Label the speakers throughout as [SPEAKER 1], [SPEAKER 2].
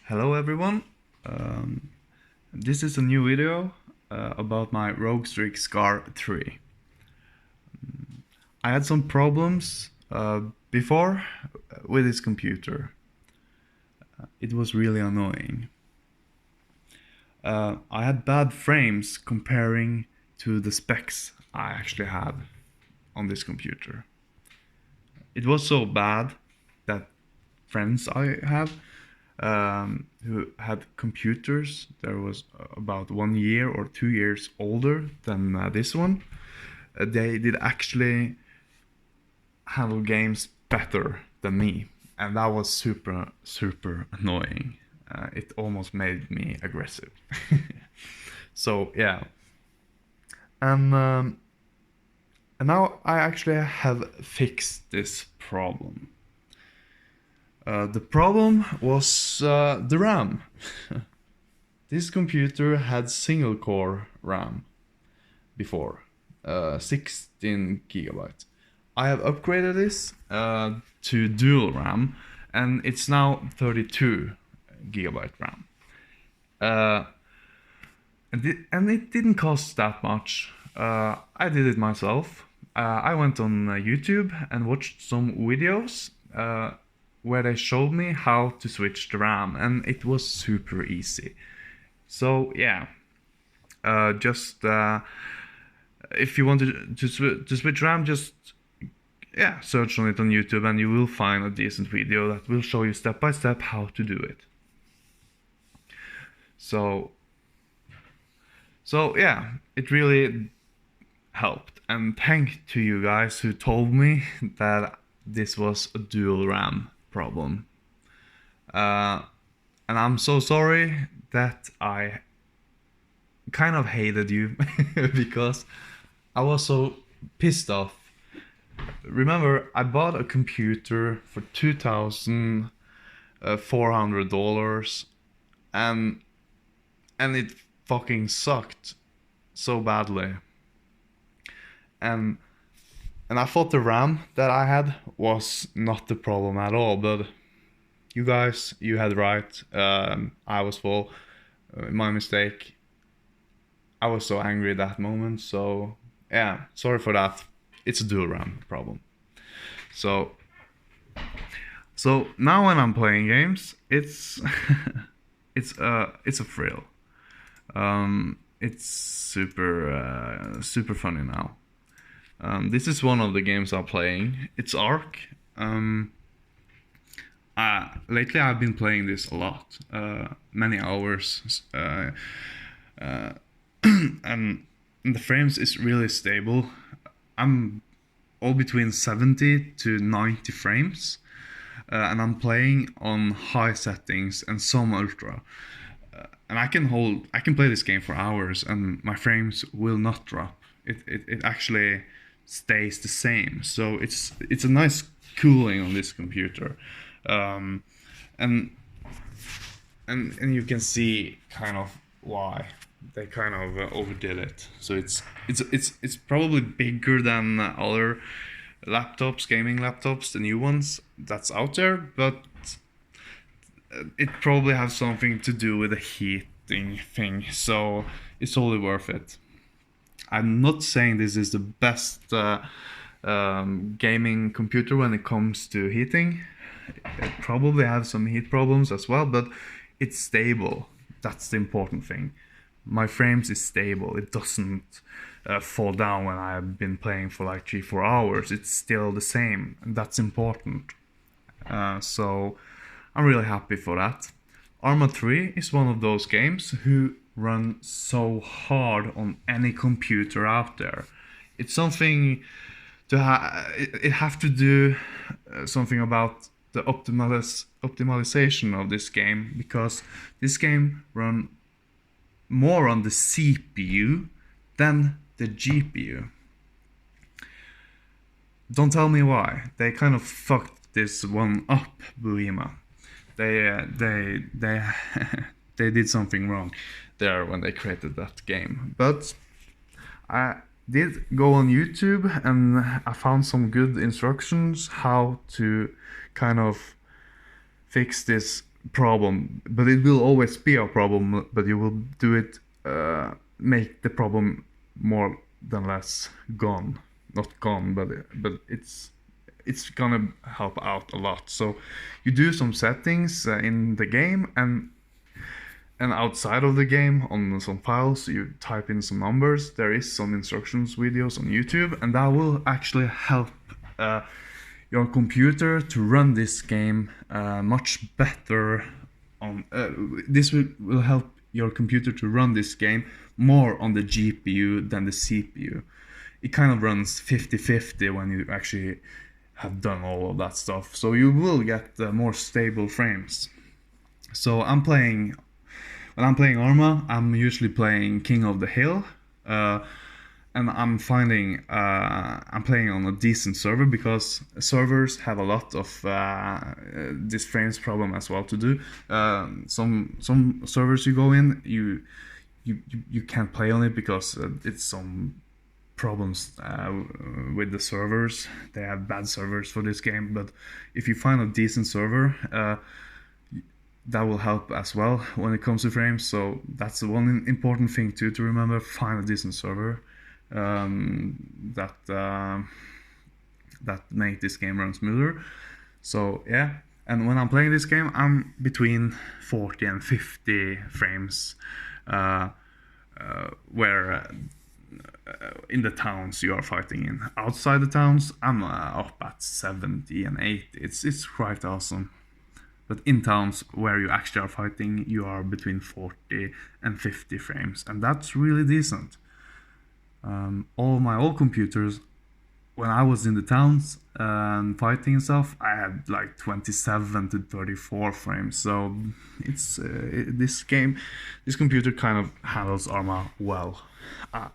[SPEAKER 1] Hello everyone, this is a new video about my ROG Strix Scar 3. I had some problems before with this computer. It was really annoying. I had bad frames comparing to the specs I actually had on this computer. It was so bad that friends I have who had computers that was about 1 year or 2 years older than this one, they did actually handle games better than me, and that was super annoying. It almost made me aggressive. So yeah, and now I actually have fixed this problem. The problem was the RAM. This computer had single core RAM before, 16 gigabytes. I have upgraded this to dual RAM, and it's now 32 gigabyte RAM. And it didn't cost that much. I did it myself. I went on YouTube and watched some videos where they showed me how to switch the RAM, and it was super easy. So yeah, just if you want to switch RAM, just search on it on YouTube, and you will find a decent video that will show you step by step how to do it. So yeah, it really helped, and thank to you guys who told me that this was a dual RAM problem. And I'm so sorry that I kind of hated you because I was so pissed off. Remember, I bought a computer for $2,400 and it fucking sucked so badly. And I thought the RAM that I had was not the problem at all, but you guys, you had right. I was full. My mistake. I was so angry at that moment, so yeah, sorry for that. It's a dual RAM problem. So now when I'm playing games, it's it's a thrill. It's super funny now. This is one of the games I'm playing. It's Ark. Lately I've been playing this a lot, many hours, and the frames is really stable. I'm all between 70 to 90 frames, and I'm playing on high settings and some ultra. And I can play this game for hours, and my frames will not drop. It actually stays the same. So it's a nice cooling on this computer, and you can see kind of why they kind of overdid it. So it's probably bigger than other laptops, gaming laptops, the new ones that's out there, but it probably has something to do with the heating thing. So it's totally worth it. I'm not saying this is the best gaming computer when it comes to heating. It probably has some heat problems as well, but it's stable. That's the important thing. My frames is stable. It doesn't fall down when I've been playing for like 3-4 hours. It's still the same, and that's important. So I'm really happy for that. Arma 3 is one of those games who run so hard on any computer out there. It's something to it have to do something about the optimization of this game, because this game run more on the CPU than the GPU. Don't tell me why. They kind of fucked this one up, Buima. They they did something wrong there when they created that game. But I did go on YouTube and I found some good instructions how to kind of fix this problem, but it will always be a problem, but you will do it, make the problem more than less gone. Not gone, but it's gonna help out a lot. So you do some settings in the game, and outside of the game on some files you type in some numbers. There is some instructions videos on YouTube, and that will actually help your computer to run this game much better on this will help your computer to run this game more on the GPU than the CPU. It kind of runs 50-50 when you actually have done all of that stuff, so you will get more stable frames. So when I'm playing Arma, I'm usually playing King of the Hill, and I'm finding I'm playing on a decent server, because servers have a lot of this frames problem as well to do. Some servers you go in, you can't play on it because it's some problems with the servers. They have bad servers for this game, but if you find a decent server, that will help as well when it comes to frames. So that's the one important thing too to remember: find a decent server that make this game run smoother. So yeah, and when I'm playing this game, I'm between 40 and 50 frames, where in the towns you are fighting in. Outside the towns, I'm up at 70 and 80. It's quite awesome. But in towns where you actually are fighting, you are between 40 and 50 frames, and that's really decent. All my old computers, when I was in the towns and fighting and stuff, I had like 27 to 34 frames. So it's this computer kind of handles Arma well. I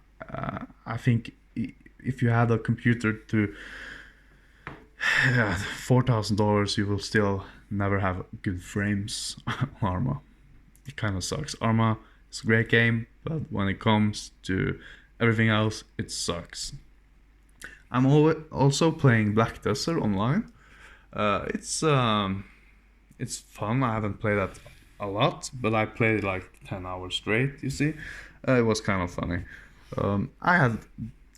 [SPEAKER 1] think if you had a computer to $4,000, you will still never have good frames on Arma. It kind of sucks. Arma is a great game, but when it comes to everything else, it sucks. I'm also playing Black Desert online. It's fun. I haven't played that a lot, but I played it like 10 hours straight, you see. It was kind of funny. I had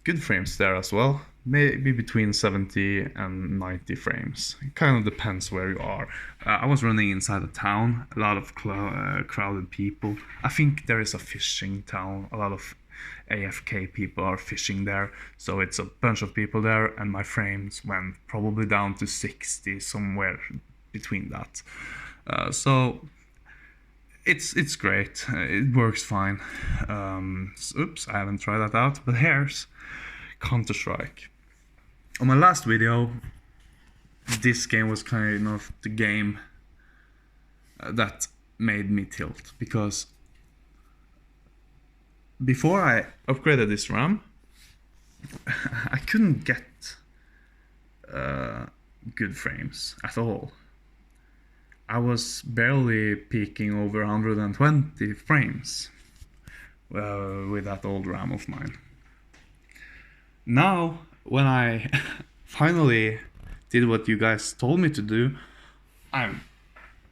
[SPEAKER 1] good frames there as well. Maybe between 70 and 90 frames. It kind of depends where you are. I was running inside a town, a lot of crowded people. I think there is a fishing town, a lot of AFK people are fishing there, so it's a bunch of people there, and my frames went probably down to 60, somewhere between that. So it's great. It works fine. Oops, I haven't tried that out, but here's Counter-Strike. On my last video, this game was kind of the game that made me tilt, because before I upgraded this RAM, I couldn't get good frames at all. I was barely peaking over 120 frames with that old RAM of mine. Now, when I finally did what you guys told me to do, I'm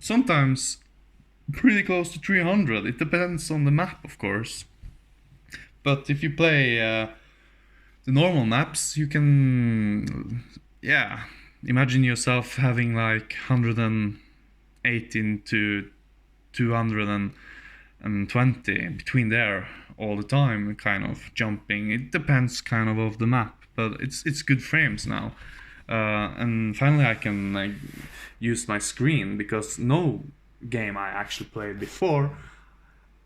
[SPEAKER 1] sometimes pretty close to 300. It depends on the map, of course. But if you play the normal maps, you can, imagine yourself having like 118 to 220 between there all the time, kind of jumping. It depends kind of the map, but it's good frames now. And finally I can use my screen, because no game I actually played before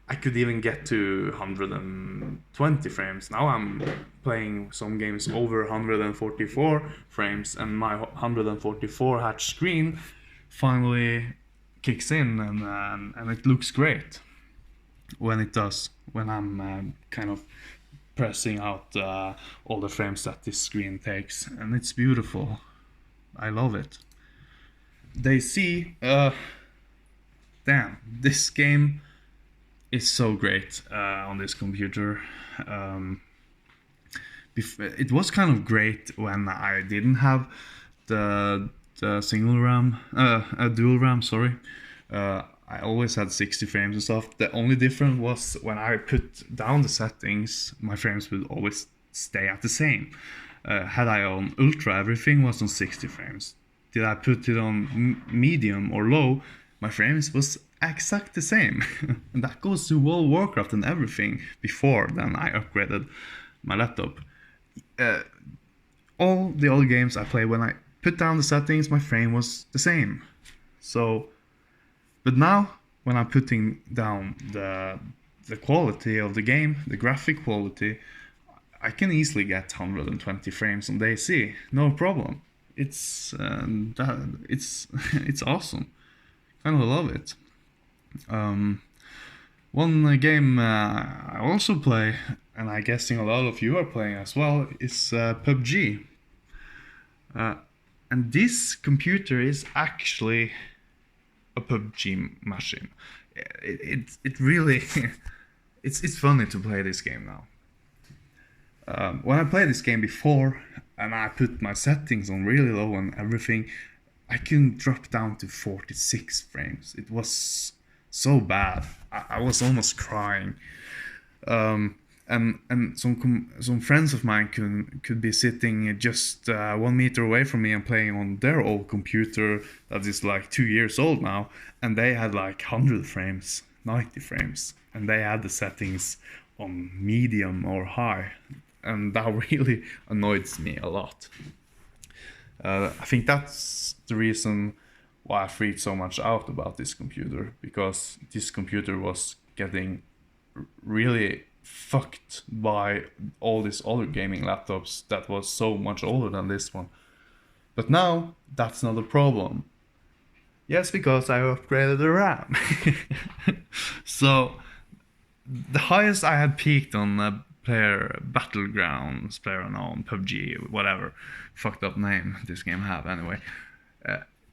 [SPEAKER 1] I could even get to 120 frames. Now I'm playing some games over 144 frames, and my 144 Hz screen finally kicks in, and it looks great when it does, when I'm kind of pressing out all the frames that this screen takes, and it's beautiful. I love it. They see, damn, this game is so great on this computer. It was kind of great when I didn't have the single RAM, dual RAM, sorry. I always had 60 frames and stuff. The only difference was when I put down the settings, my frames would always stay at the same. Had I on ultra, everything was on 60 frames. Did I put it on medium or low, my frames was exact the same. And that goes to World of Warcraft and everything before then I upgraded my laptop. All the other games I play, when I put down the settings, my frame was the same. So, but now when I'm putting down the quality of the game, the graphic quality, I can easily get 120 frames on DayZ, no problem. It's it's awesome. Kind of love it. One game I also play, and I'm guessing a lot of you are playing as well, is PUBG. And this computer is actually a PUBG machine. It really it's funny to play this game now. When I played this game before and I put my settings on really low and everything, I couldn't drop down to 46 frames. It was so bad. I was almost crying. And some friends of mine could be sitting just 1 meter away from me and playing on their old computer that is like 2 years old now, and they had like 100 frames, 90 frames, and they had the settings on medium or high, and that really annoys me a lot. I think that's the reason why I freaked so much out about this computer, because this computer was getting really fucked by all these other gaming laptops that was so much older than this one. But now that's not a problem. Yes, because I upgraded the RAM. So the highest I had peaked on player Battlegrounds, PlayerUnknown, PUBG, whatever fucked up name this game have anyway.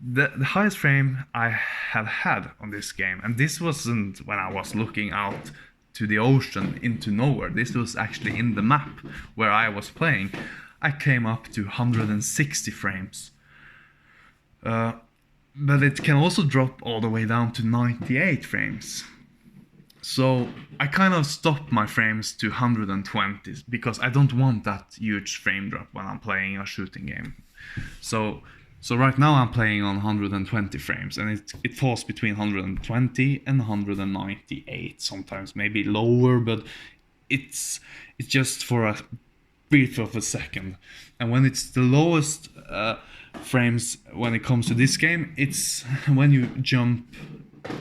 [SPEAKER 1] The highest frame I have had on this game, and this wasn't when I was looking out to the ocean into nowhere, this was actually in the map where I was playing, I came up to 160 frames. But it can also drop all the way down to 98 frames. So I kind of stopped my frames to 120 because I don't want that huge frame drop when I'm playing a shooting game. So right now I'm playing on 120 frames, and it falls between 120 and 198, sometimes maybe lower, but it's just for a brief of a second. And when it's the lowest frames when it comes to this game, it's when you jump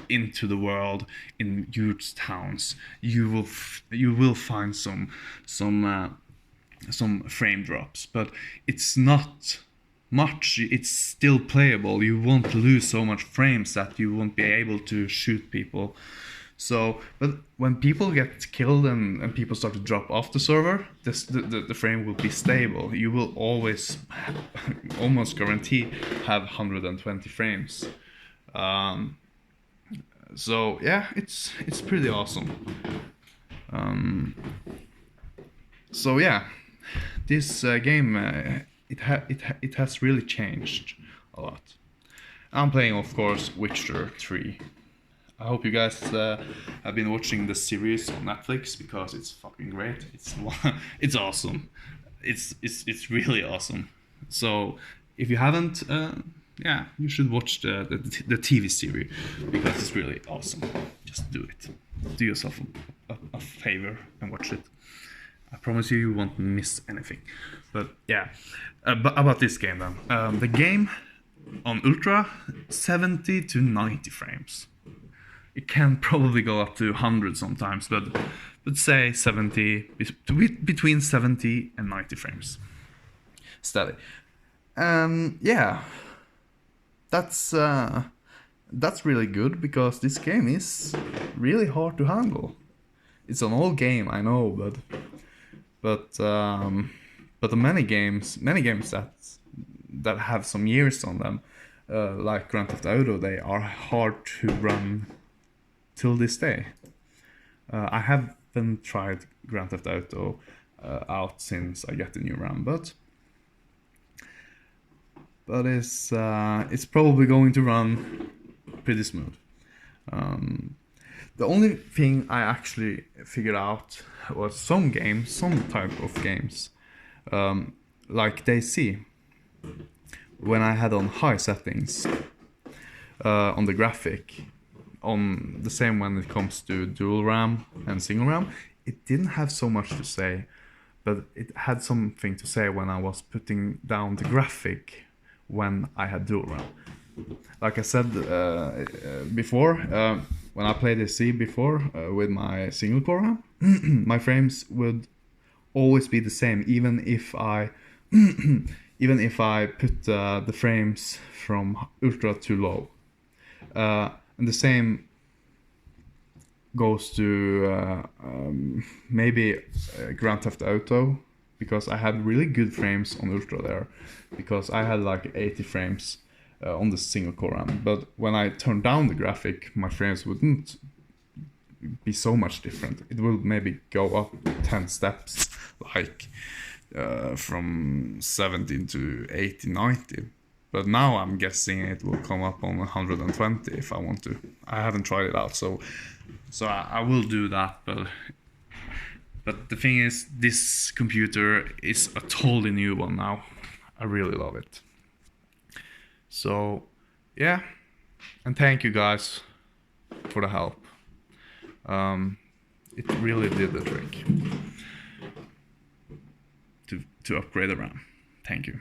[SPEAKER 1] into the world in huge towns, you will find some frame drops, but it's not much. It's still playable. You won't lose so much frames that you won't be able to shoot people. So, but when people get killed and people start to drop off the server, the frame will be stable. You will always, almost guarantee, have 120 frames. So yeah, it's pretty awesome. So yeah, this game it has really changed a lot. I'm playing, of course, Witcher 3. I hope you guys have been watching the series on Netflix, because it's fucking great. It's awesome. It's really awesome. So if you haven't, yeah, you should watch the TV series, because it's really awesome. Just do it. Do yourself a favor and watch it. I promise you won't miss anything. But yeah, but about this game then. The game on Ultra, 70 to 90 frames. It can probably go up to 100 sometimes, but say 70, between 70 and 90 frames. Steady. Yeah, that's really good, because this game is really hard to handle. It's an old game, I know, but the many games that have some years on them, like Grand Theft Auto, they are hard to run till this day. I haven't tried Grand Theft Auto out since I got the new RAM, but it's probably going to run pretty smooth. The only thing I actually figured out was some type of games, like DayZ, when I had on high settings on the graphic, on the same when it comes to dual RAM and single RAM, it didn't have so much to say, but it had something to say when I was putting down the graphic when I had dual RAM. Like I said before, when I played DayZ before with my single core RAM, my frames would always be the same, even if I put the frames from ultra to low. And the same goes to maybe Grand Theft Auto, because I had really good frames on ultra there, because I had like 80 frames on the single core RAM. But when I turned down the graphic, my frames wouldn't be so much different. It will maybe go up 10 steps, like from 17 to 80, 90. But now I'm guessing it will come up on 120 if I want to. I haven't tried it out, so I will do that. But the thing is, this computer is a totally new one now. I really love it. So yeah, and thank you guys for the help. It really did the trick to upgrade the RAM. Thank you.